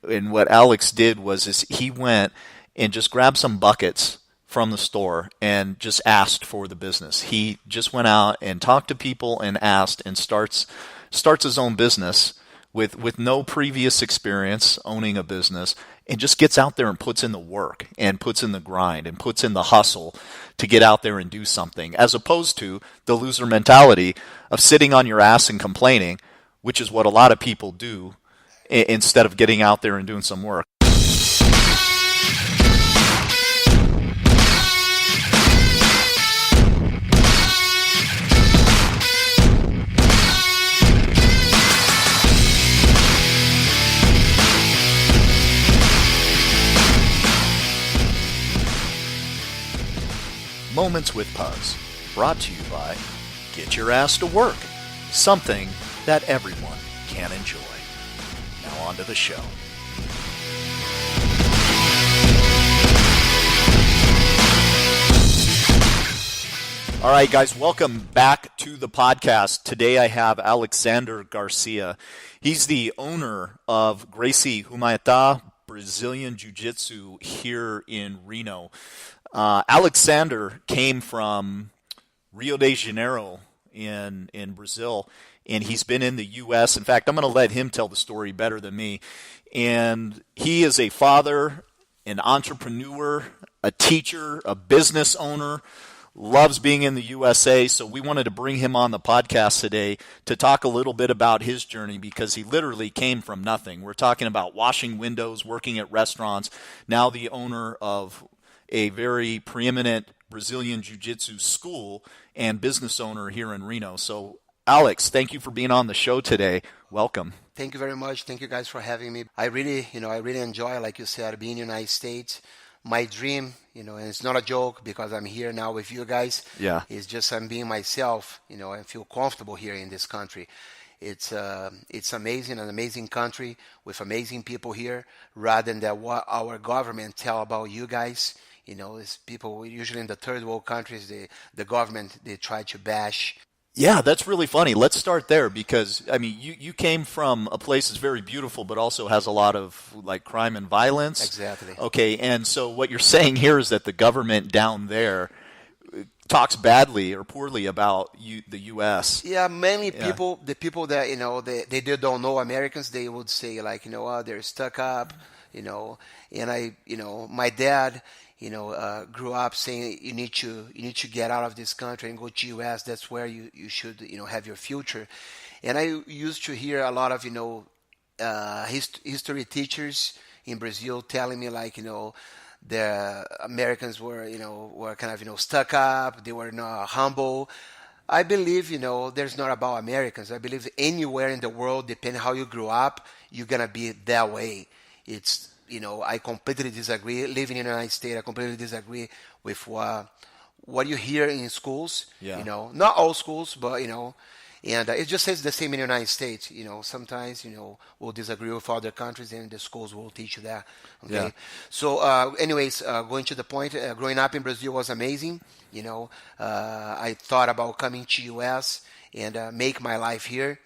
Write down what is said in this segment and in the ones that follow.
And what Alex did was he went and just grabbed some buckets from the store and just asked for the business. He just went out and talked to people and asked and starts his own business with no previous experience owning a business, and just gets out there and puts in the work and puts in the grind and puts in the hustle to get out there and do something, as opposed to the loser mentality of sitting on your ass and complaining, which is what a lot of people do instead of getting out there and doing some work. Moments with Puz, brought to you by Get Your Ass to Work, something that everyone can enjoy. Now on to the show. All right, guys, welcome back to the podcast. Today I have Alexandre Garcia. He's the owner of Gracie Humaitá Brazilian Jiu-Jitsu here in Reno. Alexandre came from Rio de Janeiro in Brazil, and he's been in the U.S. In fact, I'm going to let him tell the story better than me. And he is a father, an entrepreneur, a teacher, a business owner, loves being in the USA. So we wanted to bring him on the podcast today to talk a little bit about his journey, because he literally came from nothing. We're talking about washing windows, working at restaurants, now the owner of a very preeminent Brazilian Jiu-Jitsu school and business owner here in Reno. So, Alex, thank you for being on the show today. Welcome. Thank you very much. Thank you guys for having me. I really enjoy, like you said, being in the United States. My dream, and it's not a joke because I'm here now with you guys. Yeah. It's just I'm being myself, I feel comfortable here in this country. It's amazing, an amazing country with amazing people here, rather than what our government tell about you guys. It's people usually in the third world countries, the government, they try to bash. Yeah, that's really funny. Let's start there because, I mean, you came from a place that's very beautiful but also has a lot of, like, crime and violence. Exactly. Okay, and so what you're saying here is that the government down there talks badly or poorly about the U.S. Yeah, mainly people, the people that, they don't know Americans, they would say, like, they're stuck up, and my dad, grew up saying you need to get out of this country and go to U.S. That's where you should have your future. And I used to hear a lot of history teachers in Brazil telling me, like, the Americans were kind of stuck up. They were not humble. I believe there's not about Americans. I believe anywhere in the world, depending how you grew up, you're gonna be that way. It's I completely disagree. Living in the United States, I completely disagree with what you hear in schools. Yeah. Not all schools, but and it just says the same in the United States. Sometimes we'll disagree with other countries, and the schools will teach you that. Okay. Yeah. So, anyways, going to the point, growing up in Brazil was amazing. I thought about coming to U.S. and make my life here.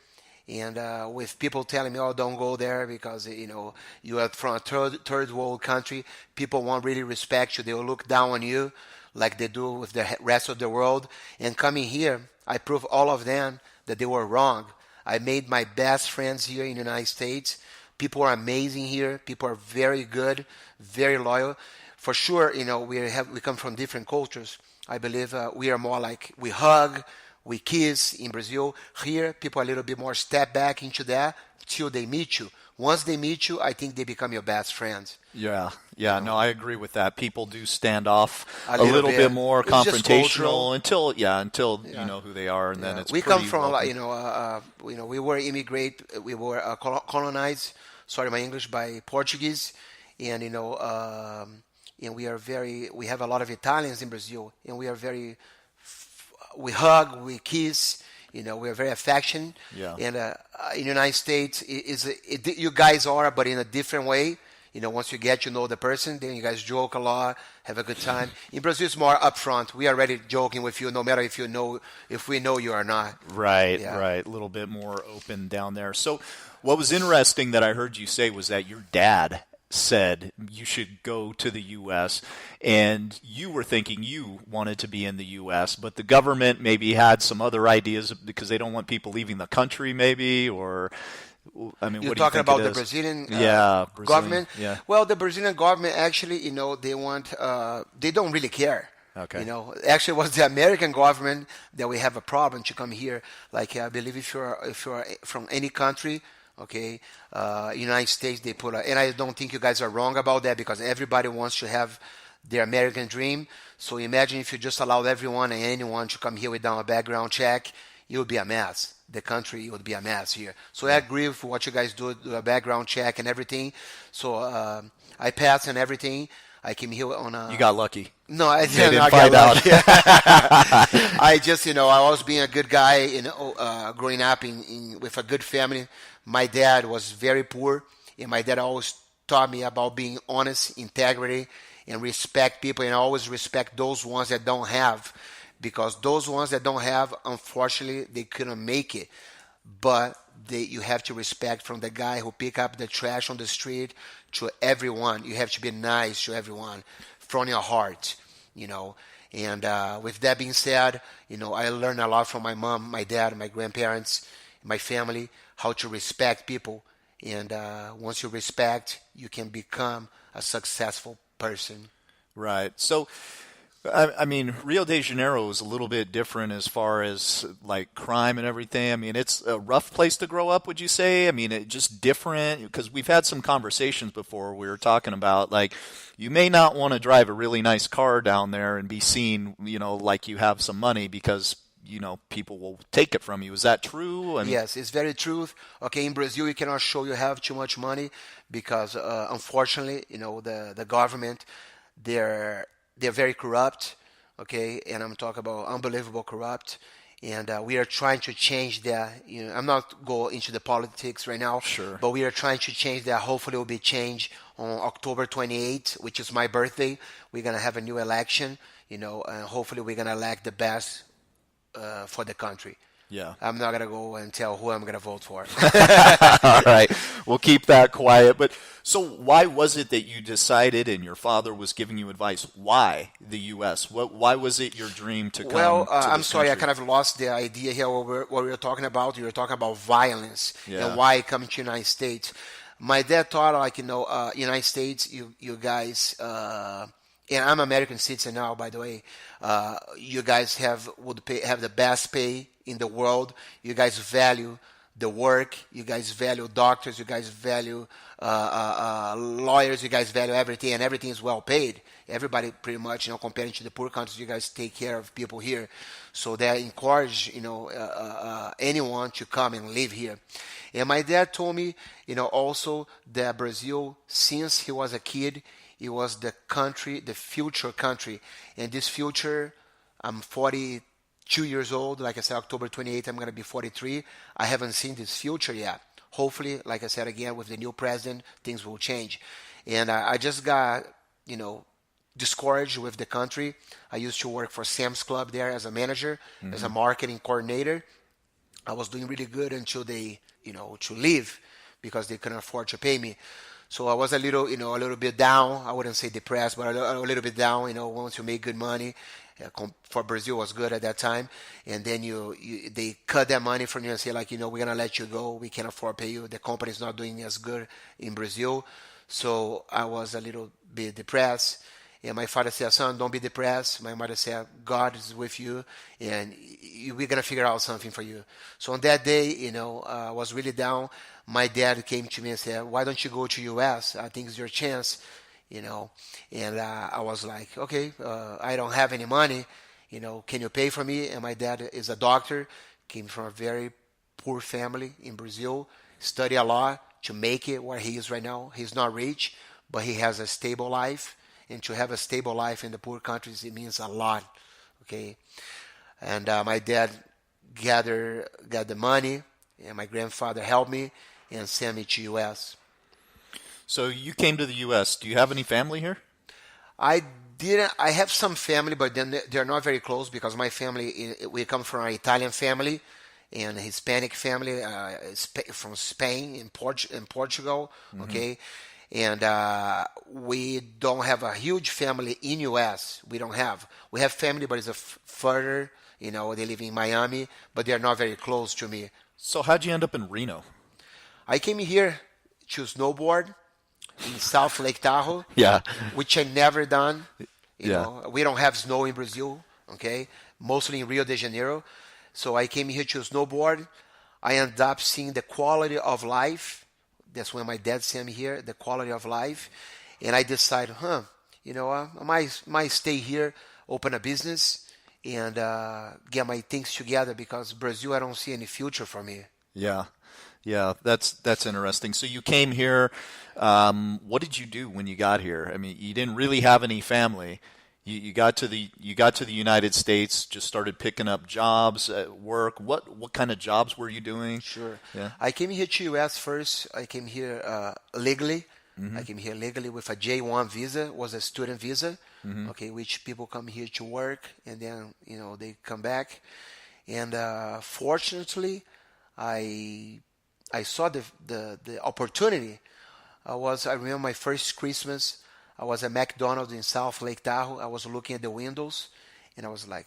And with people telling me, "Oh, don't go there because you are from a third world country. People won't really respect you. They will look down on you, like they do with the rest of the world." And coming here, I proved all of them that they were wrong. I made my best friends here in the United States. People are amazing here. People are very good, very loyal. For sure, we come from different cultures. I believe we are more like we hug. We kiss in Brazil. Here, people are a little bit more step back into that till they meet you. Once they meet you, I think they become your best friends. Yeah, no, I agree with that. People do stand off A a little little bit bit. more It's just confrontational cultural. until you know who they are, and then it's We pretty come from, welcome. we were we were colonized. Sorry, my English, by Portuguese, and and we have a lot of Italians in Brazil, and we hug, we kiss, we're very affectionate. Yeah. And in the United States, you guys are, but in a different way. once you get to know the person, then you guys joke a lot, have a good time. In Brazil, it's more upfront. We are already joking with you, no matter if we know you or not. Right, Yeah. right. A little bit more open down there. So, what was interesting that I heard you say was that your dad said you should go to the U.S. and you were thinking you wanted to be in the U.S., but the government maybe had some other ideas because they don't want people leaving the country, maybe, or I mean, You're what do you talking think it about the is? Brazilian Yeah, Brazilian. government. Yeah. Well, the Brazilian government actually, they want, they don't really care. Okay. Actually, it was the American government that we have a problem to come here. Like I believe if you're from any country, okay, United States, they put, and I don't think you guys are wrong about that because everybody wants to have their American dream. So imagine if you just allowed everyone and anyone to come here without a background check, it would be a mess. The country would be a mess here. So I agree with what you guys do a background check and everything. So I passed and everything. I came here on a. You got lucky. No, I They did didn't not find get out. lucky. I just, I was being a good guy, growing up with a good family. My dad was very poor, and my dad always taught me about being honest, integrity, and respect people, and always respect those ones that don't have, because those ones that don't have, unfortunately, they couldn't make it. But you have to respect from the guy who pick up the trash on the street to everyone. You have to be nice to everyone from your heart, And with that being said, I learned a lot from my mom, my dad, my grandparents, my family, how to respect people. And once you respect, you can become a successful person. Right. So, I mean, Rio de Janeiro is a little bit different as far as like crime and everything. I mean, it's a rough place to grow up, would you say? I mean, it just different because we've had some conversations before. We were talking about like you may not want to drive a really nice car down there and be seen, like you have some money because people will take it from you. Is that true? I mean, Yes, it's very true. Okay, in Brazil, you cannot show you have too much money because, unfortunately, the government, they're very corrupt. Okay, and I'm talking about unbelievable corrupt. And we are trying to change that. I'm not go into the politics right now, Sure. but we are trying to change that. Hopefully, it will be changed on October 28th, which is my birthday. We're gonna have a new election, and hopefully, we're gonna elect the best for the country. Yeah. I'm not gonna go and tell who I'm gonna vote for. All right. We'll keep that quiet. But so why was it that you decided and your father was giving you advice? Why the U.S.? Why was it your dream to come Well, to I'm this sorry, I country? kind of lost the idea here what we were talking about. You were talking about violence Yeah. and why coming to United States. My dad thought like, United States, you guys, and I'm American citizen now, by the way. You guys have the best pay in the world. You guys value the work. You guys value doctors. You guys value lawyers. You guys value everything, and everything is well paid. Everybody pretty much, comparing to the poor countries, you guys take care of people here. So they encourage, anyone to come and live here. And my dad told me, also that Brazil, since he was a kid, it was the country, the future country. And this future, I'm 42 years old. Like I said, October 28th, I'm going to be 43. I haven't seen this future yet. Hopefully, like I said again, with the new president, things will change. And I just got, discouraged with the country. I used to work for Sam's Club there as a manager, as a marketing coordinator. I was doing really good until they, to leave because they couldn't afford to pay me. So I was a little bit down. I wouldn't say depressed, but a little bit down. Once you make good money, for Brazil was good at that time, and then they cut that money from you and say like, we're gonna let you go. We can't afford to pay you. The company's not doing as good in Brazil. So I was a little bit depressed. And my father said, son, don't be depressed. My mother said, God is with you, and we're going to figure out something for you. So on that day, I was really down. My dad came to me and said, why don't you go to U.S.? I think it's your chance, And I was like, okay, I don't have any money. Can you pay for me? And my dad is a doctor, came from a very poor family in Brazil, studied a lot to make it where he is right now. He's not rich, but he has a stable life. And to have a stable life in the poor countries, it means a lot, okay? And my dad got the money, and my grandfather helped me and sent me to U.S. So you came to the U.S. Do you have any family here? I didn't. I have some family, but then they're not very close because my family, we come from an Italian family and a Hispanic family from Spain in Portugal. Okay, and we don't have a huge family in U.S. We don't have. We have family, but it's further. You know, they live in Miami, but they're not very close to me. So how'd you end up in Reno? I came here to snowboard in South Lake Tahoe, Yeah. which I never done. You Yeah. know, we don't have snow in Brazil, okay? Mostly in Rio de Janeiro. So I came here to snowboard. I ended up seeing the quality of life. That's when my dad sent me here, the quality of life. And I decided, you know, I might stay here, open a business, and get my things together because Brazil, I don't see any future for me. Yeah. Yeah, that's interesting. So you came here. What did you do when you got here? I mean, you didn't really have any family. You got to the United States, just started picking up jobs at work. What kind of jobs were you doing? Sure. Yeah. I came here to U.S. first. I came here legally. I came here legally with a J1 visa, was a student visa, okay, which people come here to work and then, you know, they come back. And fortunately, I saw the opportunity. I remember my first Christmas. I was at McDonald's in South Lake Tahoe. I was looking at the windows, and I was like,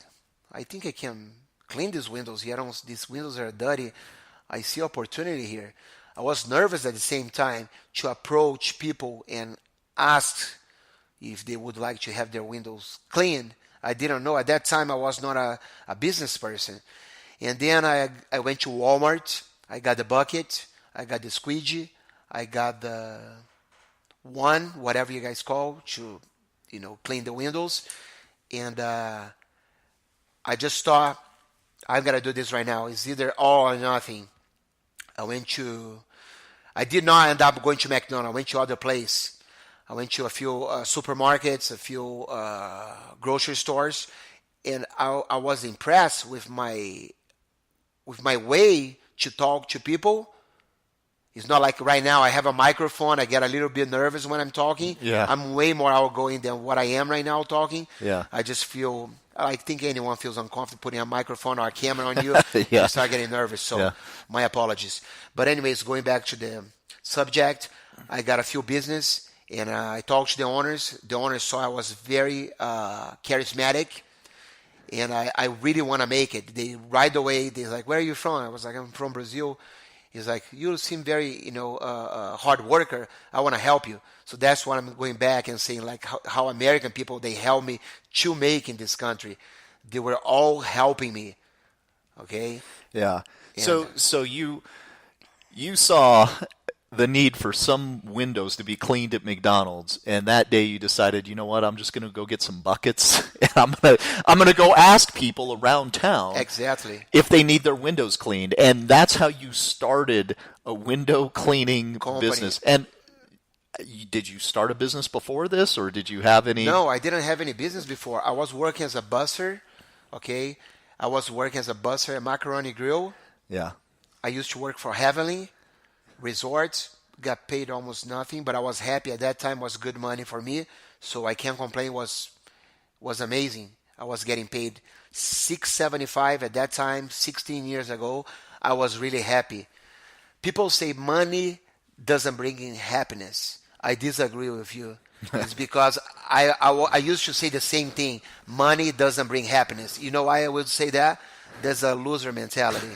I think I can clean these windows here. These windows are dirty. I see opportunity here. I was nervous at the same time to approach people and ask if they would like to have their windows cleaned. I didn't know. At that time, I was not a business person. And then I went to Walmart. I got the bucket. I got the squeegee. I got the whatever you guys call, to, you know, clean the windows. And I just thought, I'm going to do this right now. It's either all or nothing. I did not end up going to McDonald's. I went to other place. I went to a few supermarkets, a few grocery stores. And I was impressed with my way to talk to people. It's not like right now I have a microphone. I get a little bit nervous when I'm talking. Yeah. I'm way more outgoing than what I am right now talking. Yeah. I just feel, I think anyone feels uncomfortable putting a microphone or a camera on you. Yeah. You start getting nervous. So my apologies. But anyways, going back to the subject, I got a few business and I talked to the owners. The owners saw I was very charismatic. And I really want to make it. They right away, they're like, where are you from? I was like, I'm from Brazil. He's like, you seem very, you know, hard worker. I want to help you. So that's why I'm going back and saying, like, how American people, they help me to make in this country. They were all helping me. Okay? Yeah. And So you saw the need for some windows to be cleaned at McDonald's, and that day you decided, you know what, I'm just going to go get some buckets, and I'm gonna go ask people around town exactly. if they need their windows cleaned, and that's how you started a window cleaning Company. business. And did you start a business before this, or did you have any? No, I didn't have any business before. I was working as a busser. Okay? I was working as a busser at Macaroni Grill. Yeah. I used to work for Heavenly Resorts, got paid almost nothing, but I was happy at that time. Was good money for me, so I can't complain. Was amazing. I was getting paid $6.75 at that time, 16 years ago. I was really happy. People say money doesn't bring in happiness. I disagree with you. It's because I used to say the same thing. Money doesn't bring happiness. You know why I would say that? There's a loser mentality.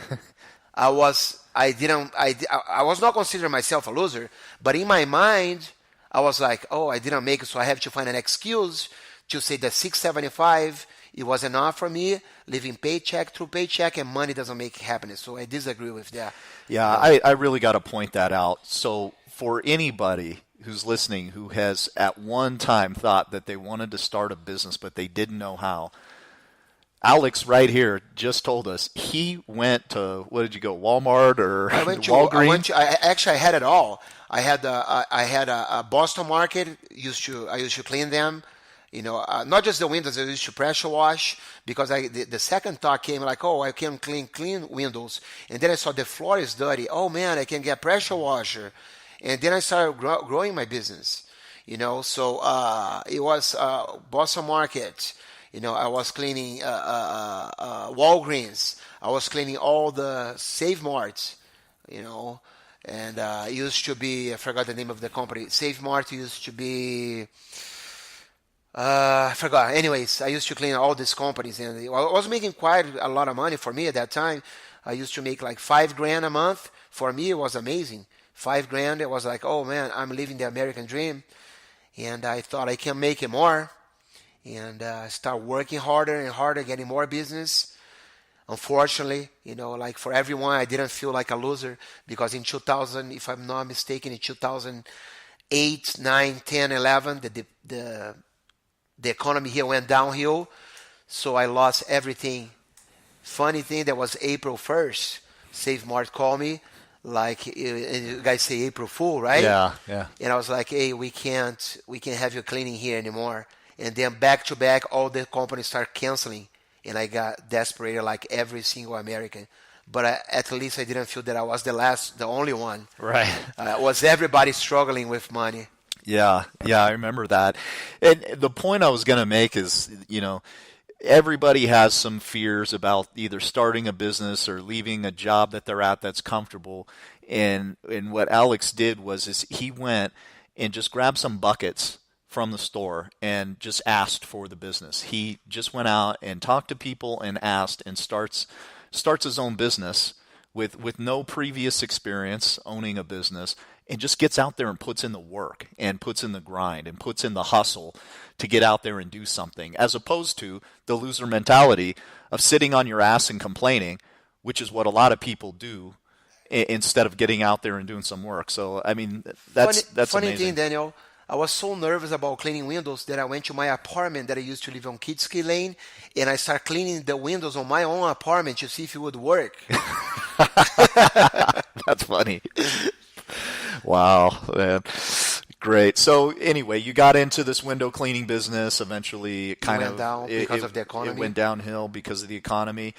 I was not considering myself a loser, but in my mind, I was like, oh, I didn't make it, so I have to find an excuse to say that $6.75, it was enough for me, living paycheck through paycheck, and money doesn't make happiness. So I disagree with that. Yeah, I really got to point that out. So for anybody who's listening who has at one time thought that they wanted to start a business but they didn't know how, Alex right here just told us he went to, what did you go, Walmart or Walgreens? I had it all. I had a Boston Market. I used to clean them. You know, not just the windows. I used to pressure wash because the second thought came like, oh, I can clean windows, and then I saw the floor is dirty. Oh man, I can get pressure washer, And then I started growing my business, So it was Boston Market. I was cleaning Walgreens. I was cleaning all the Save Marts, you know. And it used to be, I forgot the name of the company. Save Mart used to be, I forgot. Anyways, I used to clean all these companies, and I was making quite a lot of money for me at that time. I used to make like $5,000 a month. For me, it was amazing. $5,000. It was like, oh man, I'm living the American dream, and I thought I can make it more, and start working harder and harder, getting more business. Unfortunately, like for everyone, I didn't feel like a loser because in 2000, if I'm not mistaken, in 2008, 9, 10, 11, the economy here went downhill, so I lost everything. Funny thing, that was April 1st. Save Mart called me, like you guys say April Fool, right? Yeah, yeah. And I was like, hey, we can't have you cleaning here anymore. And then back to back, all the companies start canceling, and I got desperate like every single American. But at least I didn't feel that I was the only one. Right. Was everybody struggling with money? Yeah, I remember that. And the point I was going to make is, everybody has some fears about either starting a business or leaving a job that they're at that's comfortable. And what Alex did was he went and just grabbed some buckets from the store and just asked for the business. He just went out and talked to people and asked, and starts his own business with no previous experience owning a business, and just gets out there and puts in the work and puts in the grind and puts in the hustle to get out there and do something, as opposed to the loser mentality of sitting on your ass and complaining, which is what a lot of people do instead of getting out there and doing some work. So, I mean, that's funny amazing. thing, Daniel. I was so nervous about cleaning windows that I went to my apartment that I used to live on Kitski Lane, and I started cleaning the windows on my own apartment to see if it would work. That's funny. Wow, man. Great. So anyway, you got into this window cleaning business. Eventually, it went down because of the economy. It went downhill because of the economy.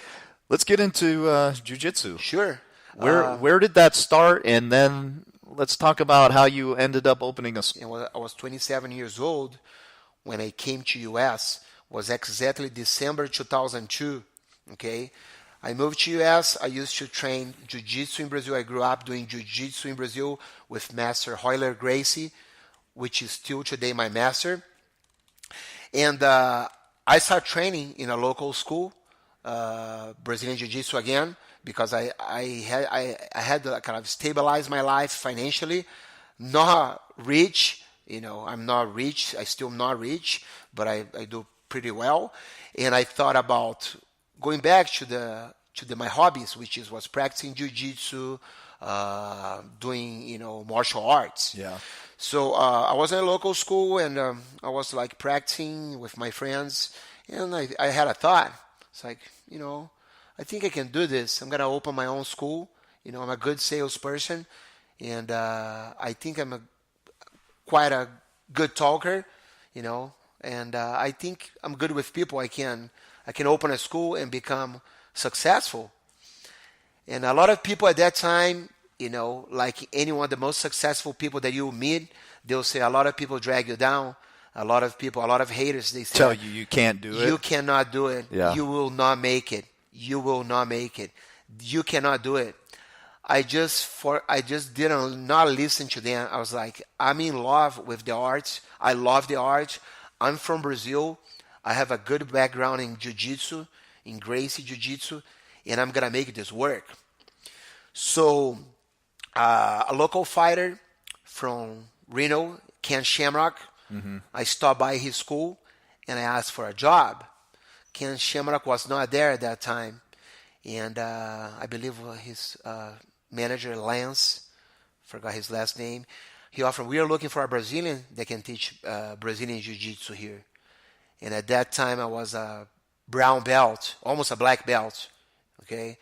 Let's get into jiu-jitsu. Sure. Where did that start? And then let's talk about how you ended up opening a school. I was 27 years old when I came to U.S. Was exactly December 2002. Okay. I moved to U.S. I used to train jiu-jitsu in Brazil. I grew up doing jiu-jitsu in Brazil with Master Royler Gracie, which is still today my master. And I started training in a local school, Brazilian Jiu-Jitsu again, because I had to kind of stabilize my life financially. Not rich, I'm not rich. I still not rich, but I do pretty well. And I thought about going back to my hobbies, which was practicing jiu-jitsu, doing martial arts. Yeah. So I was in a local school, and I was like practicing with my friends, and I had a thought. It's like, I think I can do this. I'm gonna open my own school. I'm a good salesperson, and I think I'm quite a good talker. And I think I'm good with people. I can open a school and become successful. And a lot of people at that time, like anyone, the most successful people that you meet, they'll say a lot of people drag you down. A lot of haters, they say, tell you can't do it. You cannot do it. Yeah. You will not make it. You will not make it. You cannot do it. I just didn't not listen to them. I was like, I'm in love with the art. I love the art. I'm from Brazil. I have a good background in jiu-jitsu, in Gracie jiu-jitsu, and I'm going to make this work. So a local fighter from Reno, Ken Shamrock, I stopped by his school, and I asked for a job. Ken Shamrock was not there at that time, and I believe his manager, Lance, forgot his last name, he offered, we are looking for a Brazilian that can teach Brazilian jiu-jitsu here. And at that time, I was a brown belt, almost a black belt. Okay,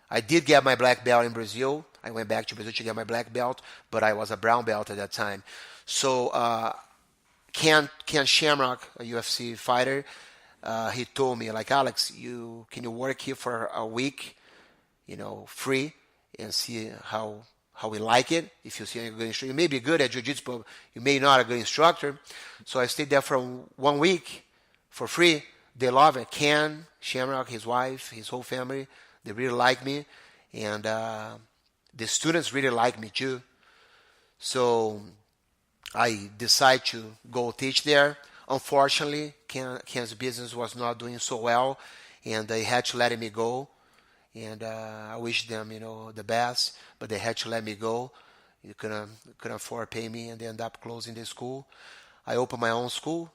I did get my black belt in Brazil. I went back to Brazil to get my black belt, but I was a brown belt at that time. So Ken Shamrock, a UFC fighter, he told me, like, Alex, can you work here for a week, free, and see how how we like it. If you see a good instructor, you may be good at jiu-jitsu, but you may not a good instructor. So I stayed there for 1 week for free. They love it. Ken Shamrock, his wife, his whole family, they really like me. And the students really like me too. So I decided to go teach there. Unfortunately, Ken's business was not doing so well, and they had to let me go. And I wish them, the best, but they had to let me go. You couldn't afford to pay me, and they ended up closing the school. I opened my own school,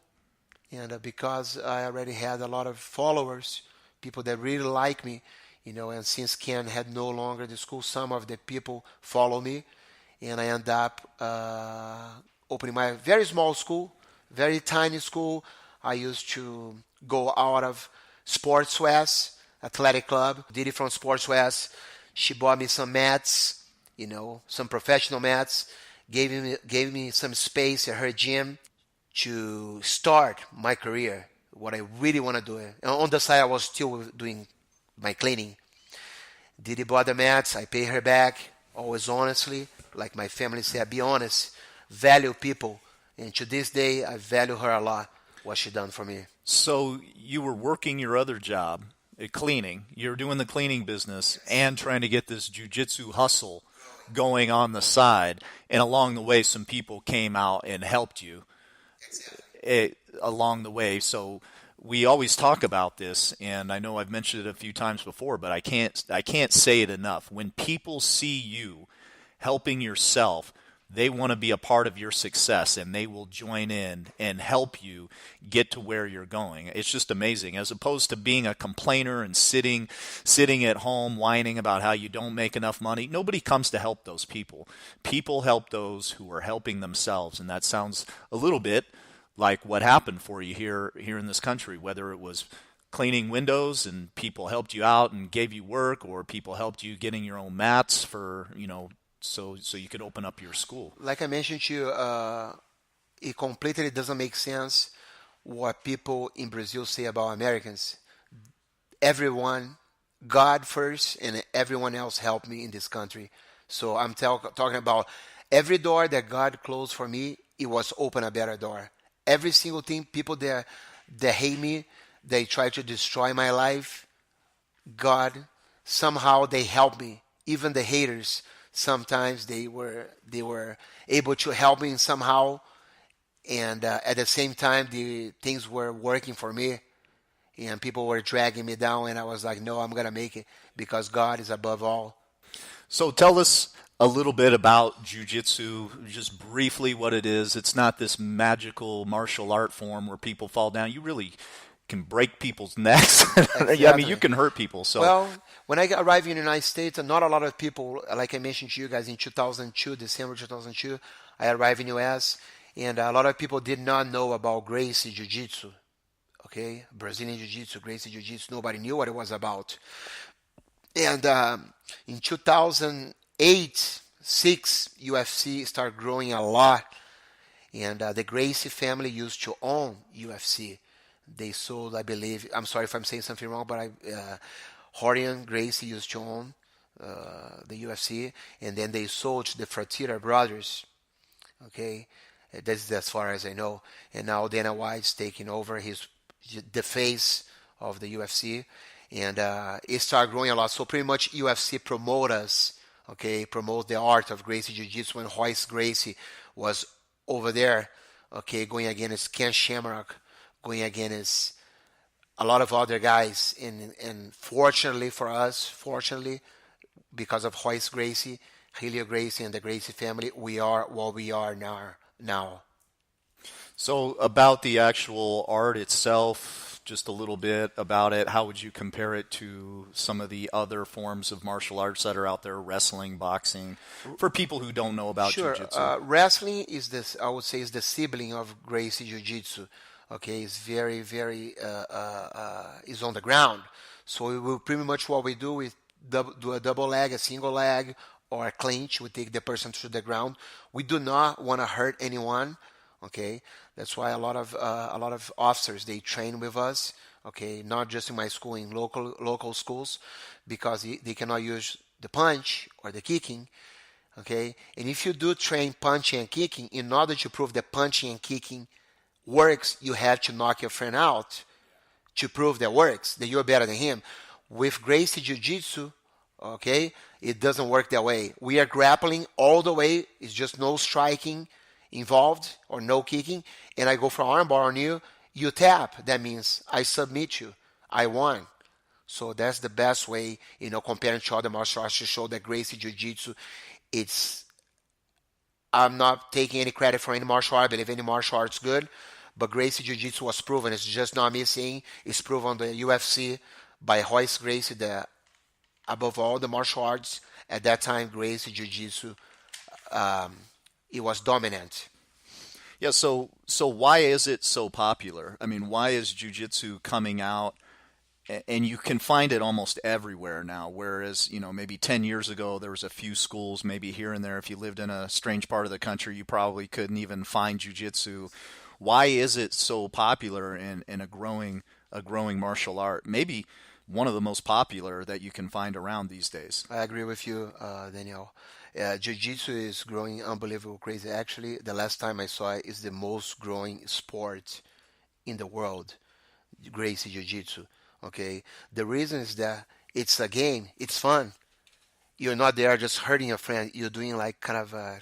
and because I already had a lot of followers, people that really like me, and since Ken had no longer the school, some of the people follow me, and I end up opening my very small school, very tiny school. I used to go out of Sports West Athletic Club. Did it from Sports West. She bought me some mats, some professional mats, gave me some space at her gym to start my career, what I really want to do. And on the side, I was still doing my cleaning. Didi bought the mats. I pay her back, always honestly. Like my family said, be honest, value people. And to this day, I value her a lot, what she done for me. So you were working your other job at cleaning. You're doing the cleaning business and trying to get this jiu-jitsu hustle going on the side. And along the way, some people came out and helped you along the way. So we always talk about this, and I know I've mentioned it a few times before, but I can't say it enough. When people see you helping yourself, they want to be a part of your success, and they will join in and help you get to where you're going. It's just amazing. As opposed to being a complainer and sitting at home whining about how you don't make enough money, nobody comes to help those people. People help those who are helping themselves, and that sounds a little bit like what happened for you here in this country, whether it was cleaning windows and people helped you out and gave you work, or people helped you getting your own mats for, so you could open up your school. Like I mentioned to you, it completely doesn't make sense what people in Brazil say about Americans. Everyone, God first, and everyone else helped me in this country. So I'm talking about every door that God closed for me, it was open a better door. Every single thing, people that hate me, they try to destroy my life. God, somehow they help me. Even the haters, sometimes they were able to help me somehow. And at the same time, the things were working for me. And people were dragging me down. And I was like, no, I'm going to make it because God is above all. So tell us a little bit about jiu-jitsu, just briefly what it is. It's not this magical martial art form where people fall down. You really can break people's necks. Exactly. I mean, you can hurt people. So well, when I arrived in the United States, not a lot of people, like I mentioned to you guys in 2002, December 2002, I arrived in US, and a lot of people did not know about Gracie Jiu-Jitsu. Okay, Brazilian Jiu-Jitsu, Gracie Jiu-Jitsu. Nobody knew what it was about. And in 2008, 6, UFC started growing a lot. And the Gracie family used to own UFC. They sold, I believe, I'm sorry if I'm saying something wrong, but Rorion Gracie used to own the UFC. And then they sold to the Fertitta brothers. Okay, that's as far as I know. And now Dana White's taking over. He's the face of the UFC. And it started growing a lot. So pretty much UFC promote us, okay, promote the art of Gracie Jiu-Jitsu when Royce Gracie was over there, okay, going against Ken Shamrock, going against a lot of other guys. And fortunately for us, because of Royce Gracie, Helio Gracie, and the Gracie family, we are what we are now. So about the actual art itself, just a little bit about it. How would you compare it to some of the other forms of martial arts that are out there, wrestling, boxing, for people who don't know about jiu-jitsu? Wrestling is this, I would say, is the sibling of Gracie Jiu-Jitsu. Okay, it's very, very, is on the ground. So we pretty much what we do, we do a double leg, a single leg, or a clinch. We take the person to the ground. We do not want to hurt anyone. Okay, that's why a lot of officers, they train with us. Okay, not just in my school, in local schools, because they cannot use the punch or the kicking. Okay, and if you do train punching and kicking, in order to prove that punching and kicking works, you have to knock your friend out to prove that works, that you're better than him. With Gracie Jiu-Jitsu, okay, it doesn't work that way. We are grappling all the way. It's just no striking involved or no kicking. And I go for armbar on you. You tap. That means I submit you. I won. So that's the best way, comparing to other martial arts to show that Gracie Jiu-Jitsu, it's I'm not taking any credit for any martial art. I believe any martial art's good. But Gracie Jiu-Jitsu was proven. It's just not me saying. It's proven on the UFC by Royce Gracie that above all the martial arts, at that time, Gracie Jiu-Jitsu, it was dominant. Yeah, so why is it so popular? I mean, why is jiu-jitsu coming out? And you can find it almost everywhere now, whereas, maybe 10 years ago there was a few schools, maybe here and there. If you lived in a strange part of the country, you probably couldn't even find jiu-jitsu. Why is it so popular and a growing martial art? Maybe one of the most popular that you can find around these days. I agree with you, Daniel. Jiu-Jitsu is growing unbelievable crazy. Actually, the last time I saw it is the most growing sport in the world, Gracie Jiu-Jitsu. Okay, the reason is that it's a game, it's fun. You're not there just hurting your friend. You're doing like kind of a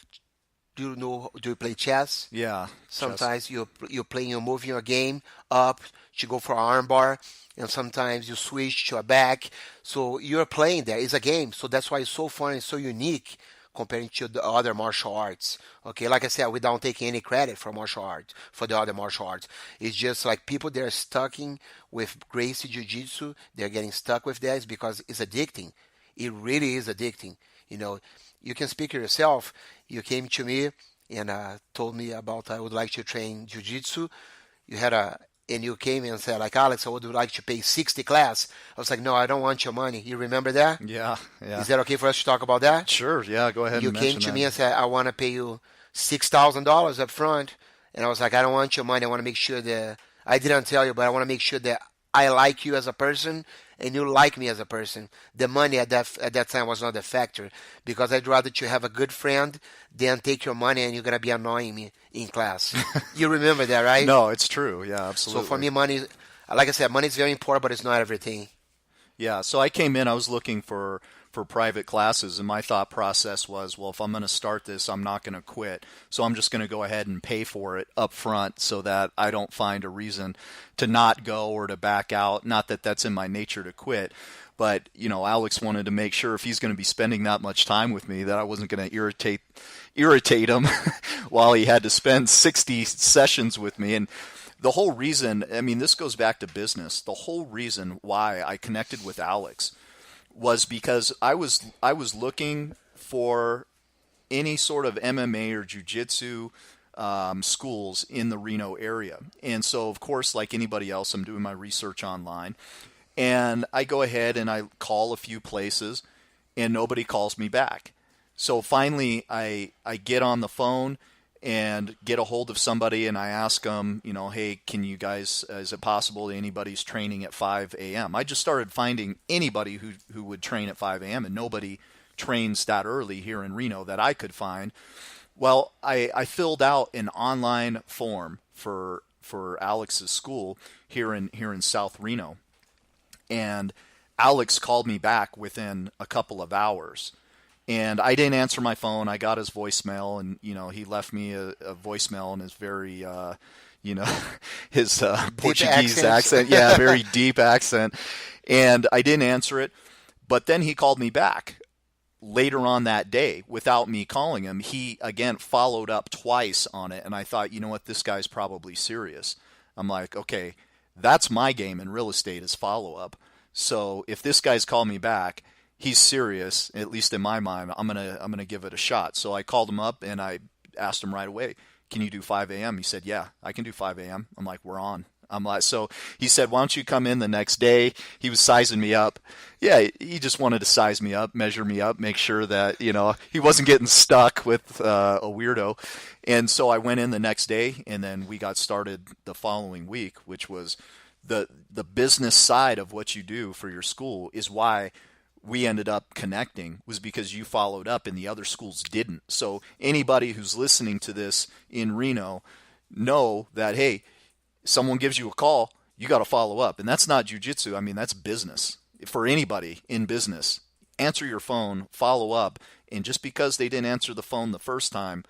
do you play chess? Yeah, chess. Sometimes you're playing, you're moving your game up to go for an armbar, and sometimes you switch to a back. So you're playing there. It's a game. So that's why it's so fun and so unique comparing to the other martial arts. Okay, like I said, we don't take any credit for martial arts, for the other martial arts. It's just like people that are stuck in with Gracie Jiu-Jitsu, they're getting stuck with that is because it's addicting. It really is addicting. You know, you can speak for yourself. You came to me and told me about I would like to train jiu-jitsu. And you came and said like, Alex, I would like to pay 60 class. I was like, no, I don't want your money. You remember that? Yeah, yeah. Is that okay for us to talk about that? Sure, yeah, go ahead You and came mention to that. me and said, I want to pay you $6,000 up front. And I was like, I don't want your money. I want to make sure that I didn't tell you, but I want to make sure that I like you as a person and you like me as a person. The money at that time was not a factor because I'd rather you have a good friend than take your money and you're gonna be annoying me in class. You remember that, right? No, it's true. Yeah, So absolutely. for me, money, like I said, money is very important, but it's not everything. Yeah, so I came in, I was looking for private classes, and my thought process was, well, if I'm going to start this, I'm not going to quit. So I'm just going to go ahead and pay for it up front so that I don't find a reason to not go or to back out. Not that that's in my nature to quit, but Alex wanted to make sure if he's going to be spending that much time with me that I wasn't going to irritate him while he had to spend 60 sessions with me. And the whole reason, I mean, this goes back to business. The whole reason why I connected with Alex was because I was looking for any sort of MMA or jiu-jitsu schools in the Reno area. And so, of course, like anybody else, I'm doing my research online. And I go ahead and I call a few places, and nobody calls me back. So finally, I get on the phone and get a hold of somebody, and I ask them, hey, can you guys, is it possible that anybody's training at 5 a.m.? I just started finding anybody who would train at 5 a.m., and nobody trains that early here in Reno that I could find. Well, I filled out an online form for Alex's school here in South Reno, and Alex called me back within a couple of hours. And I didn't answer my phone. I got his voicemail, and he left me a voicemail in his very, his Portuguese accent. Yeah, very deep accent. And I didn't answer it. But then he called me back later on that day without me calling him. He again followed up twice on it, and I thought, you know what, this guy's probably serious. I'm like, okay, that's my game in real estate is follow up. So if this guy's called me back, he's serious, at least in my mind. I'm gonna give it a shot. So I called him up and I asked him right away, can you do 5 a.m.? He said, yeah, I can do 5 a.m. I'm like, we're on. I'm like, so he said, why don't you come in the next day? He was sizing me up. Yeah, he just wanted to size me up, measure me up, make sure that, he wasn't getting stuck with a weirdo. And so I went in the next day, and then we got started the following week, which was the business side of what you do for your school is why we ended up connecting was because you followed up and the other schools didn't. So anybody who's listening to this in Reno, know that, hey, someone gives you a call, you got to follow up. And that's not jujitsu. I mean, that's business. For anybody in business, answer your phone, follow up. And just because they didn't answer the phone the first time,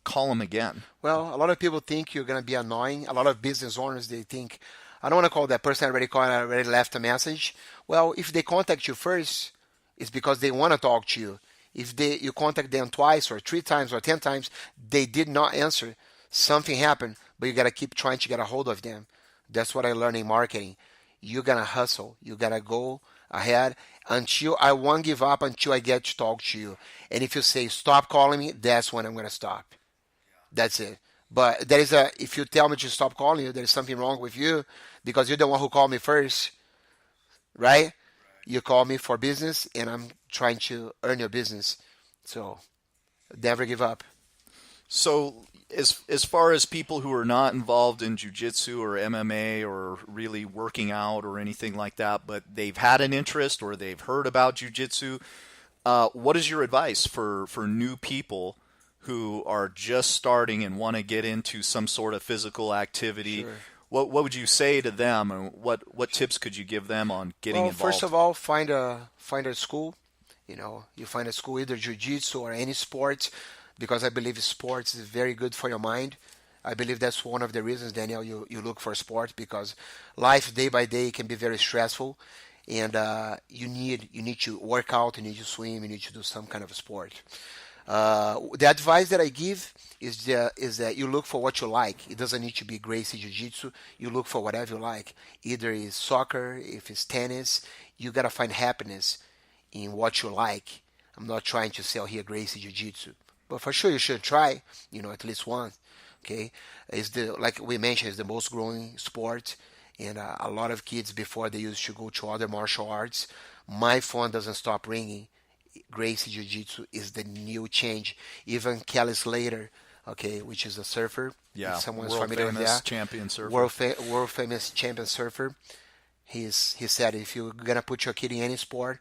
call them again. Well, a lot of people think you're going to be annoying. A lot of business owners, they think, I don't want to call that person I already called, I already left a message. Well, if they contact you first, it's because they want to talk to you. If you contact them twice or 3 times or 10 times, they did not answer, something happened, but you got to keep trying to get a hold of them. That's what I learned in marketing. You got to hustle. You got to go ahead until I won't give up until I get to talk to you. And if you say, stop calling me, that's when I'm going to stop. That's it. But if you tell me to stop calling you, there's something wrong with you because you're the one who called me first, right? You call me for business and I'm trying to earn your business. So never give up. So as far as people who are not involved in jiu-jitsu or MMA or really working out or anything like that, but they've had an interest or they've heard about jiu-jitsu, what is your advice for new people who are just starting and want to get into some sort of physical activity? Sure. What would you say to them, and what tips could you give them on getting involved? First of all, find a school. You find a school, either jiu-jitsu or any sport, because I believe sports is very good for your mind. I believe that's one of the reasons, Daniel, you look for sport, because life day by day can be very stressful, and you need to work out, you need to swim, you need to do some kind of sport. The advice that I give is that you look for what you like. It doesn't need to be Gracie Jiu-Jitsu. You look for whatever you like. Either it's soccer, if it's tennis. You gotta find happiness in what you like. I'm not trying to sell here Gracie Jiu-Jitsu, but for sure you should try. At least once. Okay, like we mentioned, it's the most growing sport, and a lot of kids before they used to go to other martial arts. My phone doesn't stop ringing. Gracie Jiu-Jitsu is the new change. Even Kelly Slater, okay, which is a surfer. Yeah, someone's world familiar with famous that. champion surfer. World famous champion surfer. He said if you're gonna put your kid in any sport,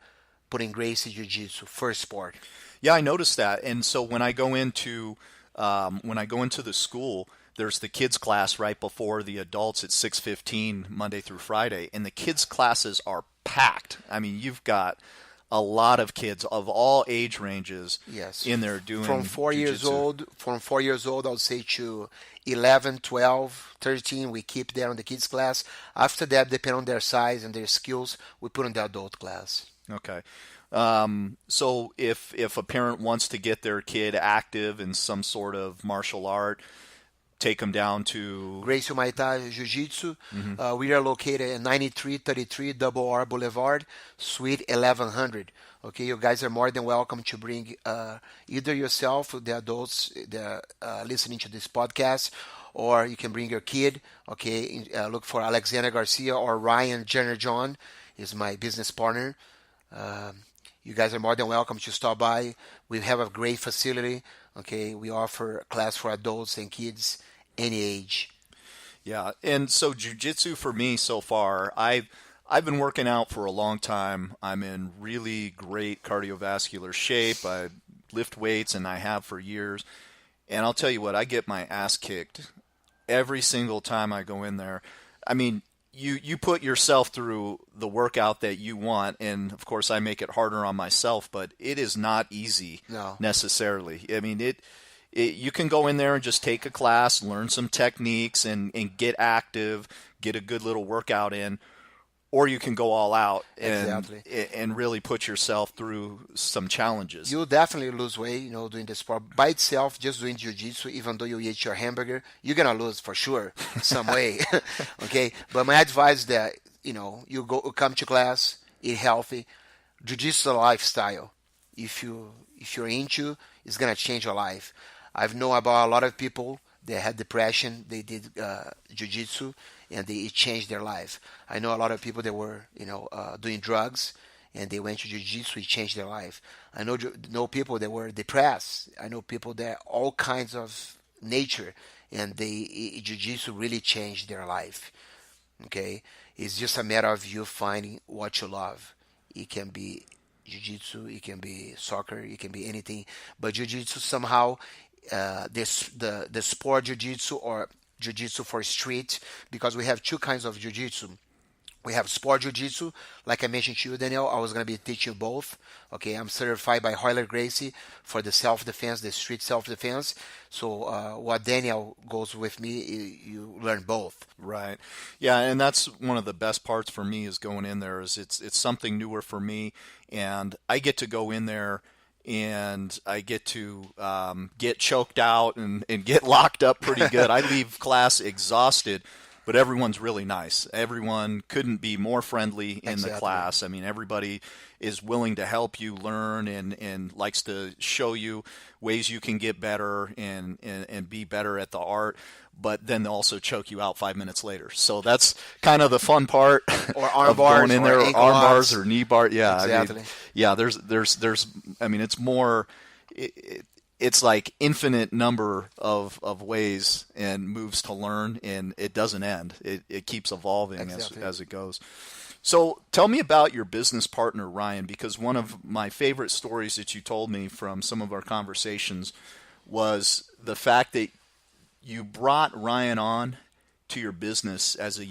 put in Gracie Jiu-Jitsu first sport. Yeah, I noticed that, and so when I go into the school, there's the kids class right before the adults at 6:15 Monday through Friday, and the kids classes are packed. I mean, you've got a lot of kids of all age ranges in there doing from 4 years jiu-jitsu. old. From 4 years old, I would say to 11, 12, 13, we keep there on the kids class. After that, depending on their size and their skills, we put in the adult class. Okay. So if a parent wants to get their kid active in some sort of martial art, take them down to Gracie Humaitá Jiu-Jitsu. We are located at 9333 Double R Boulevard, Suite 1100. Okay, you guys are more than welcome to bring either yourself, the adults listening to this podcast, or you can bring your kid. Okay, look for Alexandre Garcia or Ryan Jenner John is my business partner. You guys are more than welcome to stop by. We have a great facility. Okay, we offer a class for adults and kids, any age. Yeah, and so jiu-jitsu for me so far, I've been working out for a long time. I'm in really great cardiovascular shape. I lift weights, and I have for years. And I'll tell you what, I get my ass kicked every single time I go in there. I mean, you put yourself through the workout that you want, and of course I make it harder on myself, but it is not easy necessarily. I mean, you can go in there and just take a class, learn some techniques, and get active, get a good little workout in, or you can go all out and really put yourself through some challenges. You'll definitely lose weight, doing the sport. By itself, just doing jiu-jitsu, even though you eat your hamburger, you're going to lose for sure some weight. Okay? But my advice is that, you come to class, eat healthy. Jiu-jitsu is a lifestyle. If you're into, it's going to change your life. I've known about a lot of people that had depression, they did jiu-jitsu, and it changed their life. I know a lot of people that were, doing drugs, and they went to jiu-jitsu, it changed their life. I know people that were depressed. I know people that all kinds of nature, and jiu-jitsu really changed their life. Okay, it's just a matter of you finding what you love. It can be jiu-jitsu, it can be soccer, it can be anything. But jiu-jitsu somehow, the sport jiu-jitsu or jiu-jitsu for street, because we have two kinds of jiu-jitsu. We have sport jiu-jitsu, like I mentioned to you, Daniel. I was going to be teaching both. Okay, I'm certified by Royler Gracie for the self-defense, the street self-defense. So what Daniel goes with me, you learn both. Right. Yeah, and that's one of the best parts for me is going in there is it's something newer for me, and I get to go in there and I get to get choked out and get locked up pretty good. I leave class exhausted, but everyone's really nice. Everyone couldn't be more friendly in the class. I mean, everybody is willing to help you learn and likes to show you ways you can get better and be better at the art, but then they'll also choke you out 5 minutes later. So that's kind of the fun part. Or arm bars, going in there, or arm bars or knee bar. Yeah, exactly. I mean, yeah. There's. I mean, it's more. It's like infinite number of ways and moves to learn, and it doesn't end. It keeps evolving exactly. as it goes. So tell me about your business partner, Ryan, because one of my favorite stories that you told me from some of our conversations was the fact that you brought Ryan on to your business as a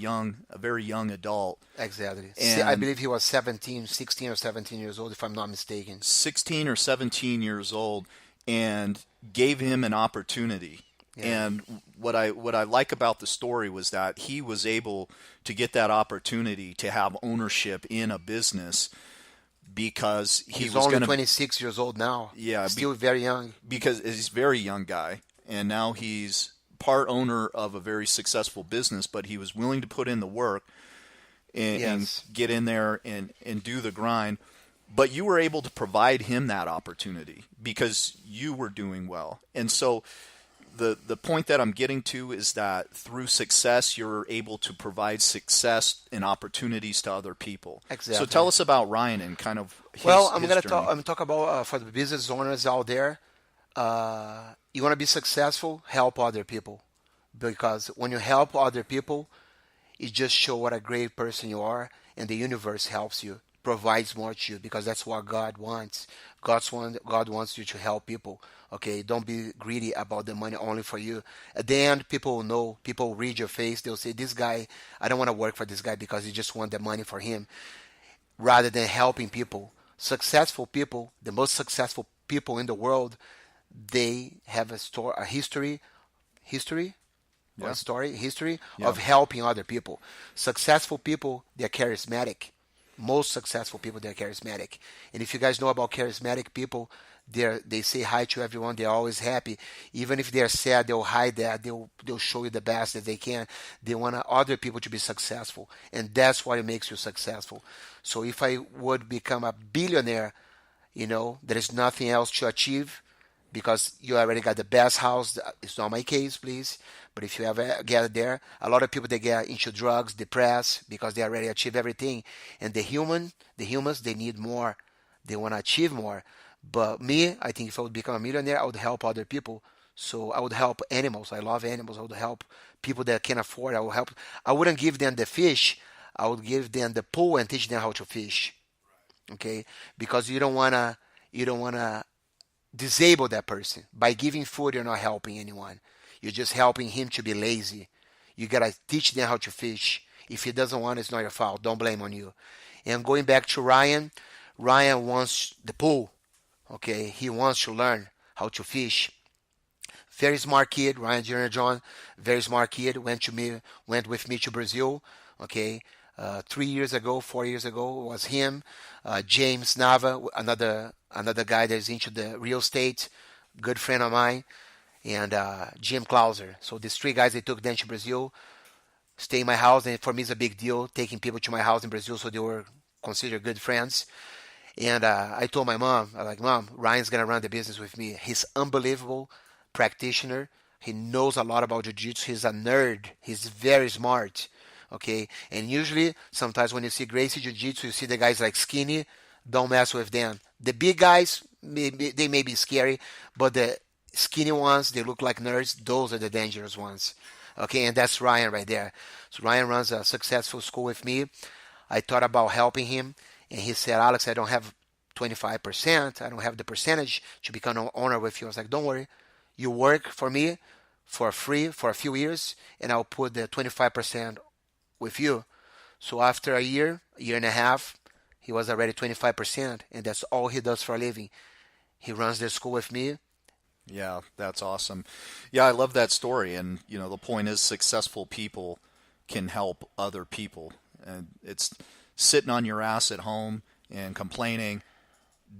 very young adult. Exactly. And I believe he was 16 or 17 years old, if I'm not mistaken. 16 or 17 years old, and gave him an opportunity. Yeah. And what I like about the story was that he was able to get that opportunity to have ownership in a business because he's only 26 years old now. Yeah, still very young. Because he's a very young guy, and now he's part owner of a very successful business, but he was willing to put in the work and get in there and do the grind. But you were able to provide him that opportunity because you were doing well. And so the point that I'm getting to is that through success, you're able to provide success and opportunities to other people. Exactly. So tell us about Ryan and kind of his I'm going to talk about for the business owners out there. You want to be successful, help other people. Because when you help other people, it just shows what a great person you are, and the universe helps you, provides more to you, because that's what God wants. God wants you to help people. Okay, don't be greedy about the money only for you. At the end, people will know. People will read your face. They'll say, "This guy, I don't want to work for this guy because he just want the money for him," rather than helping people. Successful people, the most successful people in the world, they have a history of helping other people. Successful people, they're charismatic. Most successful people, they're charismatic. And if you guys know about charismatic people, they say hi to everyone. They're always happy. Even if they're sad, they'll hide that. They'll show you the best that they can. They want other people to be successful. And that's what makes you successful. So if I would become a billionaire, there is nothing else to achieve, because you already got the best house. It's not my case, please. But if you ever get there, a lot of people, they get into drugs, depressed, because they already achieve everything. And the humans, they need more. They want to achieve more. But me, I think if I would become a millionaire, I would help other people. So I would help animals. I love animals. I would help people that can afford. I would help. I wouldn't give them the fish. I would give them the pool and teach them how to fish. Okay? Because you don't wanna disable that person. By giving food, you're not helping anyone. You're just helping him to be lazy. You gotta teach them how to fish. If he doesn't want it, it's not your fault. Don't blame on you. And going back to Ryan wants the pool. Okay, he wants to learn how to fish. Very smart kid, Ryan Jr. John. Very smart kid. Went with me to Brazil. Okay, 4 years ago was him. James Nava, another guy that's into the real estate, good friend of mine, and Jim Clauser. So these three guys, they took them to Brazil, stay in my house, and for me it's a big deal taking people to my house in Brazil, so they were considered good friends. And I told my mom, Mom, Ryan's going to run the business with me. He's unbelievable practitioner. He knows a lot about jiu-jitsu. He's a nerd. He's very smart. Okay? And usually, sometimes when you see Gracie Jiu-Jitsu, you see the guys like skinny. Don't mess with them. The big guys, they may be scary, but the skinny ones, they look like nerds. Those are the dangerous ones. Okay? And that's Ryan right there. So Ryan runs a successful school with me. I thought about helping him. And he said, Alex, I don't have 25%. I don't have the percentage to become an owner with you. I was like, don't worry. You work for me for free for a few years, and I'll put the 25% with you. So after a year and a half, he was already 25%, and that's all he does for a living. He runs the school with me. Yeah, that's awesome. Yeah, I love that story. And, the point is successful people can help other people. And it's sitting on your ass at home and complaining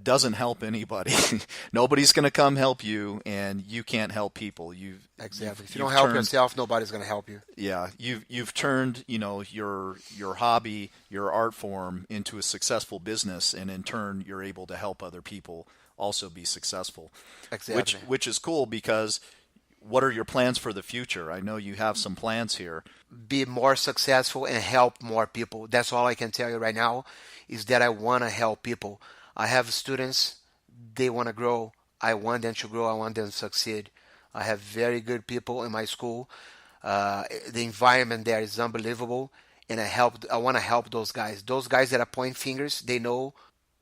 doesn't help anybody. Nobody's going to come help you, and you can't help people. Exactly. If you don't help yourself, nobody's going to help you. Yeah, you've turned, your hobby, your art form into a successful business, and in turn, you're able to help other people also be successful. Exactly. Which is cool because what are your plans for the future? I know you have some plans here. Be more successful and help more people. That's all I can tell you right now is that I want to help people. I have students, they want to grow. I want them to grow. I want them to succeed. I have very good people in my school. The environment there is unbelievable, and I want to help those guys. Those guys that are pointing fingers, they know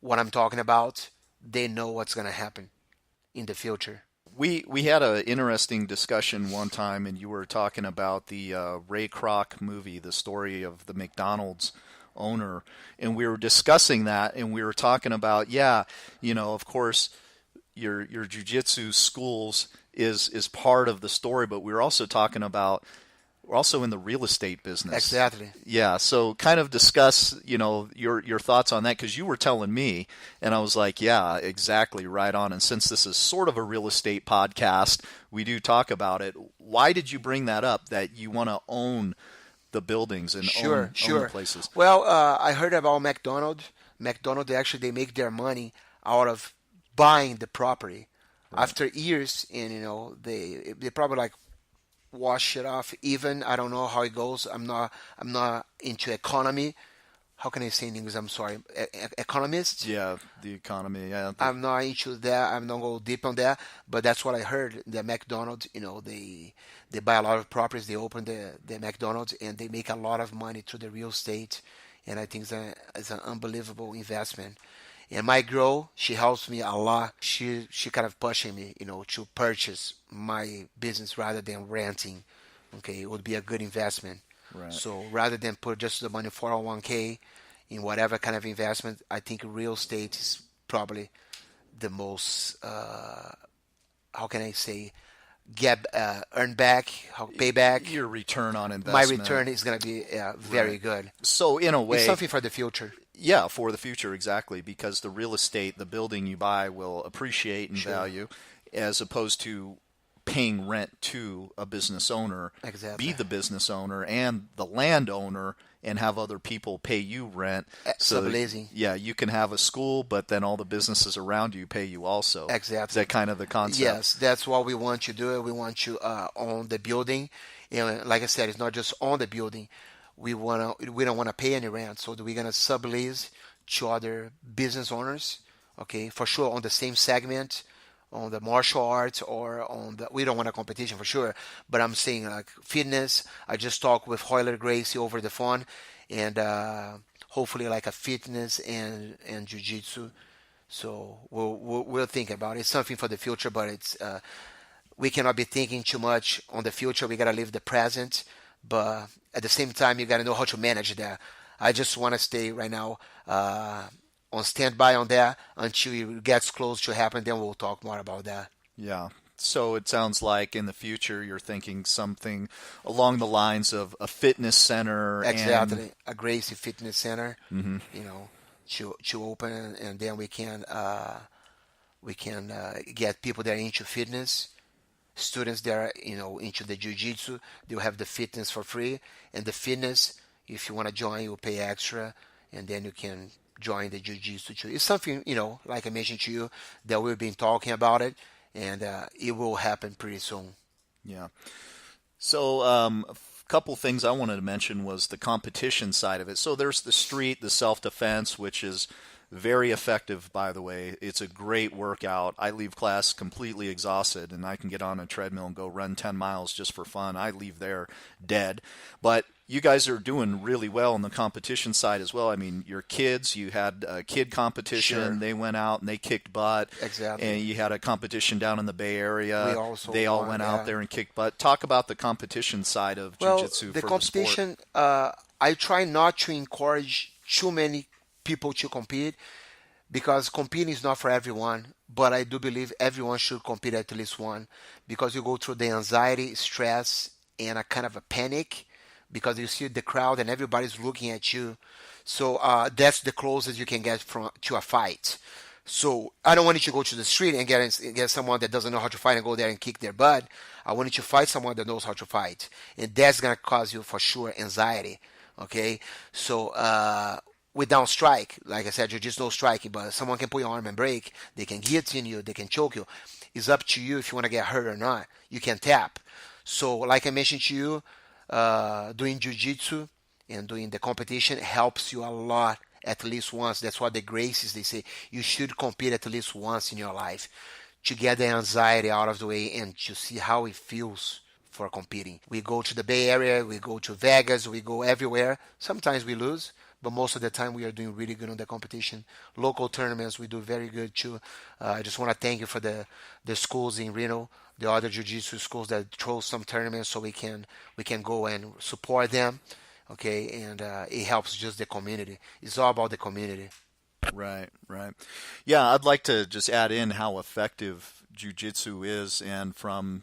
what I'm talking about. They know what's going to happen in the future. We had an interesting discussion one time, and you were talking about the Ray Kroc movie, the story of the McDonald's owner, and we were discussing that, and we were talking about, of course, your jiu-jitsu schools is part of the story, but we were also talking about we're also in the real estate business. Exactly. Yeah, so kind of discuss, your thoughts on that, because you were telling me, and I was like, yeah, exactly, right on. And since this is sort of a real estate podcast, we do talk about it. Why did you bring that up, that you want to own the buildings and own the places? Well, I heard about McDonald's. McDonald's, they make their money out of buying the property. Right. After years, and they probably like wash it off even. I don't know how it goes. I'm not into economy. How can I say in English? I'm sorry. Economist? Yeah, the economy. Yeah. I'm not into that. I'm not go deep on that. But that's what I heard. The McDonald's, they buy a lot of properties. They open the McDonald's and they make a lot of money through the real estate. And I think it's an unbelievable investment. And my girl, she helps me a lot. She kind of pushing me, to purchase my business rather than renting. Okay, it would be a good investment. Right. So rather than put just the money 401k in whatever kind of investment, I think real estate is probably the most, how can I say, earn back, pay back. Your return on investment. My return is going to be very good. So in a way, it's something for the future. Yeah, for the future, exactly, because the real estate, the building you buy will appreciate in value, as opposed to paying rent to a business owner. Exactly. Be the business owner and the landowner and have other people pay you rent. Subleasing. Yeah, you can have a school, but then all the businesses around you pay you also. Exactly. Is that kind of the concept? Yes, that's what we want to do. We want to own the building. And like I said, it's not just own the building. We don't want to pay any rent, so we're gonna sublease to other business owners. Okay, for sure on the same segment, on the martial arts or on the. We don't want a competition for sure, but I'm saying like fitness. I just talked with Hoyler Gracie over the phone, and hopefully like a fitness and jiu-jitsu. So we'll think about it. It's something for the future, but it's we cannot be thinking too much on the future. We gotta live the present. But at the same time, you got to know how to manage that. I just want to stay right now on standby on that until it gets close to happen. Then we'll talk more about that. Yeah. So it sounds like in the future you're thinking something along the lines of a fitness center. Exactly. A Gracie Fitness Center, mm-hmm. To open, and then we can get people that are into fitness. Students that are, into the jiu-jitsu, they'll have the fitness for free. And the fitness, if you want to join, you'll pay extra. And then you can join the jiu-jitsu too. It's something, like I mentioned to you, that we've been talking about it. And it will happen pretty soon. Yeah. So a couple things I wanted to mention was the competition side of it. So there's the street, the self-defense, which is very effective, by the way. It's a great workout. I leave class completely exhausted, and I can get on a treadmill and go run 10 miles just for fun. I leave there dead. But you guys are doing really well on the competition side as well. I mean, your kids, you had a kid competition. Sure. They went out and they kicked butt. Exactly. And you had a competition down in the Bay We Area. also They all won, went yeah. out there and kicked butt. Talk about the competition side of Well, jiu-jitsu the for the sport. competition, I try not to encourage too many people to compete because competing is not for everyone. But I do believe everyone should compete at least one because you go through the anxiety, stress, and a kind of a panic because you see the crowd and everybody's looking at you. So that's the closest you can get from to a fight. So I don't want you to go to the street and get someone that doesn't know how to fight and go there and kick their butt. I want you to fight someone that knows how to fight, and that's gonna cause you for sure anxiety. Okay, so without strike, like I said, you just no striking, but someone can put your arm and break. They can guillotine you. They can choke you. It's up to you if you want to get hurt or not. You can tap. So, like I mentioned to you, doing jiu-jitsu and doing the competition helps you a lot at least once. That's what the Gracies, they say. You should compete at least once in your life to get the anxiety out of the way and to see how it feels for competing. We go to the Bay Area, we go to Vegas, we go everywhere. Sometimes we lose, but most of the time we are doing really good on the competition. Local tournaments, we do very good too. I just want to thank you for the schools in Reno, the other jiu-jitsu schools that throw some tournaments so we can go and support them. Okay, and it helps just the community. It's all about the community. Right, right. Yeah, I'd like to just add in how effective jiu-jitsu is, and from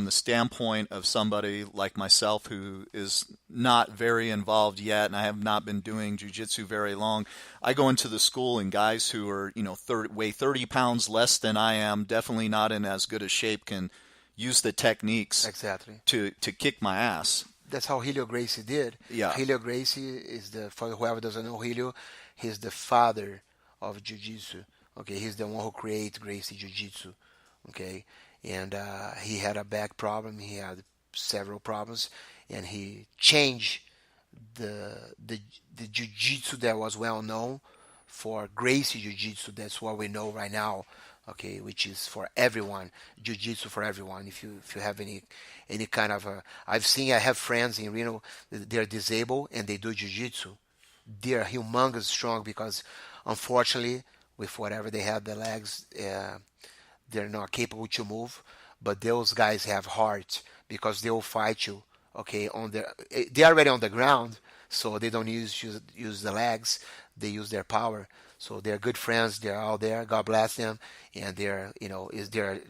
the standpoint of somebody like myself who is not very involved yet, and I have not been doing jiu-jitsu very long. I go into the school and guys who are, 30, weigh 30 pounds less than I am, definitely not in as good a shape, can use the techniques Exactly. to kick my ass. That's how Helio Gracie did. Yeah. Helio Gracie is for whoever doesn't know Helio, he's the father of Jiu-Jitsu. Okay, he's the one who created Gracie Jiu-Jitsu. Okay, and he had a back problem. He had several problems, and he changed the the the Jiu-Jitsu that was well known for Gracie Jiu-Jitsu. That's what we know right now. Okay, which is for everyone, jiu-jitsu for everyone. If you have any kind of I have friends in Reno, they're disabled and they do jiu-jitsu. They're humongous strong because unfortunately with whatever they have, the legs, they're not capable to move. But those guys have heart because they will fight you. Okay, they're already on the ground, so they don't use the legs. They use their power. So they're good friends. They're out there. God bless them, and they're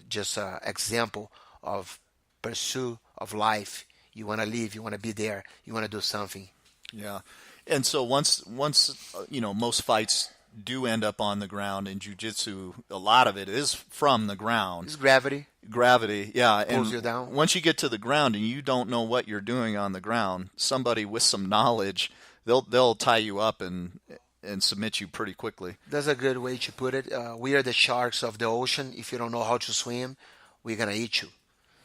just an example of pursuit of life. You want to live. You want to be there. You want to do something. Yeah. And so once most fights do end up on the ground in jiu-jitsu, a lot of it is from the ground. It's gravity. Gravity, yeah. Pulls And you down. once you get to the ground and you don't know what you're doing on the ground, somebody with some knowledge, they'll tie you up and submit you pretty quickly. That's a good way to put it. We are the sharks of the ocean. If you don't know how to swim, we're gonna eat you.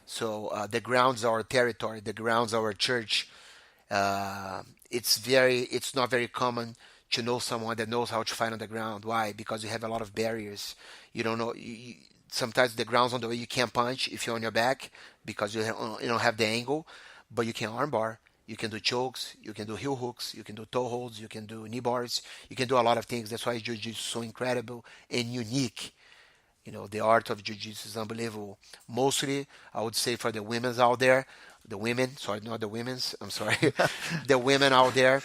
So the ground's our territory. The ground's our church. It's not very common to know someone that knows how to fight on the ground. Why? Because you have a lot of barriers. You don't know. Sometimes the ground's on the way. You can't punch if you're on your back because you don't have the angle. But you can armbar. You can do chokes. You can do heel hooks. You can do toe holds. You can do knee bars. You can do a lot of things. That's why jiu-jitsu is so incredible and unique. The art of jiu-jitsu is unbelievable. Mostly, I would say for the women's out there, the women, sorry, not the women's, I'm sorry, the women out there,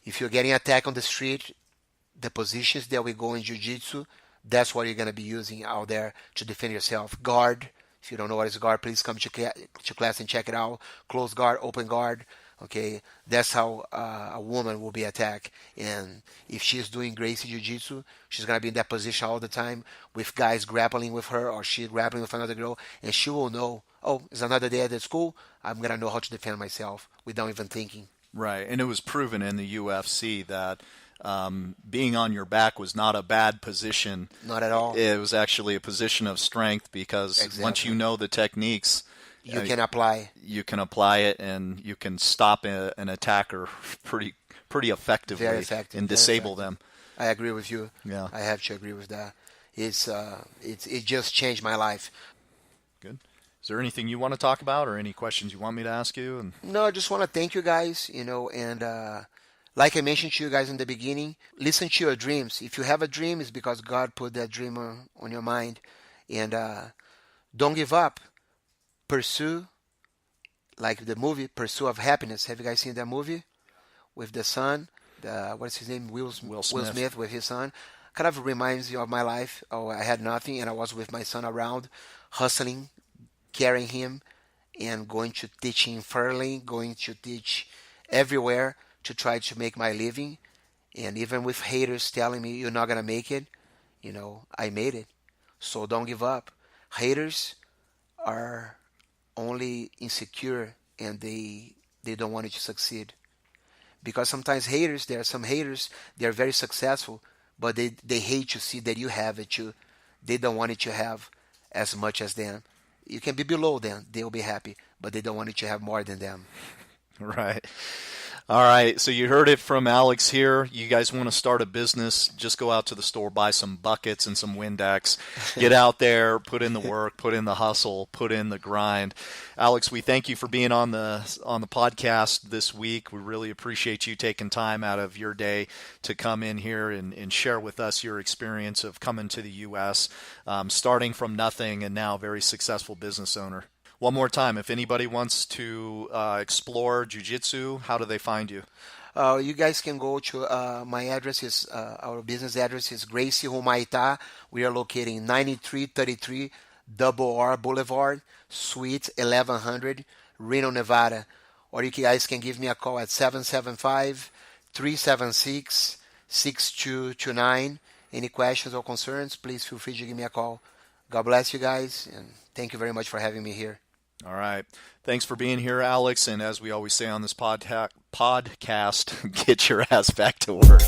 if you're getting attacked on the street, the positions that we go in jiu-jitsu, that's what you're going to be using out there to defend yourself. Guard. If you don't know what is guard, please come to class and check it out. Close guard, open guard. Okay, that's how a woman will be attacked. And if she's doing Gracie Jiu-Jitsu, she's going to be in that position all the time with guys grappling with her or she grappling with another girl. And she will know, oh, it's another day at the school. I'm going to know how to defend myself without even thinking. Right, and it was proven in the UFC that being on your back was not a bad position. Not at all. It was actually a position of strength because once you know the techniques, you can apply. You can apply it, and you can stop an attacker pretty effectively. Very effective. And disable them. I agree with you. Yeah, I have to agree with that. It just changed my life. Good. Is there anything you want to talk about or any questions you want me to ask you? And No, I just want to thank you guys, and like I mentioned to you guys in the beginning, listen to your dreams. If you have a dream, it's because God put that dream on your mind. And don't give up. Pursue, like the movie Pursuit of Happiness. Have you guys seen that movie with the son? What's his name? Will Will Smith. Smith with his son. Kind of reminds me of my life. Oh, I had nothing, and I was with my son around, hustling, carrying him, and going to teach in Fairlane, going to teach everywhere to try to make my living. And even with haters telling me you're not gonna make it, I made it. So don't give up. Haters are only insecure, and they don't want you to succeed. Because sometimes haters, there are some haters, they're very successful, but they hate to see that you have it too. They don't want it to have as much as them. You can be below them, they'll be happy, but they don't want you to have more than them. Right. All right, so you heard it from Alex here. You guys want to start a business, just go out to the store, buy some buckets and some Windex. Get out there, put in the work, put in the hustle, put in the grind. Alex, we thank you for being on the podcast this week. We really appreciate you taking time out of your day to come in here and share with us your experience of coming to the U.S., starting from nothing and now a very successful business owner. One more time, if anybody wants to explore jiu-jitsu, how do they find you? You guys can go to my address is our business address is Gracie Humaitá. We are located in 9333 Double R Boulevard, Suite 1100, Reno, Nevada. Or you guys can give me a call at 775-376-6229. Any questions or concerns, please feel free to give me a call. God bless you guys, and thank you very much for having me here. All right. Thanks for being here, Alex. And as we always say on this podcast, get your ass back to work.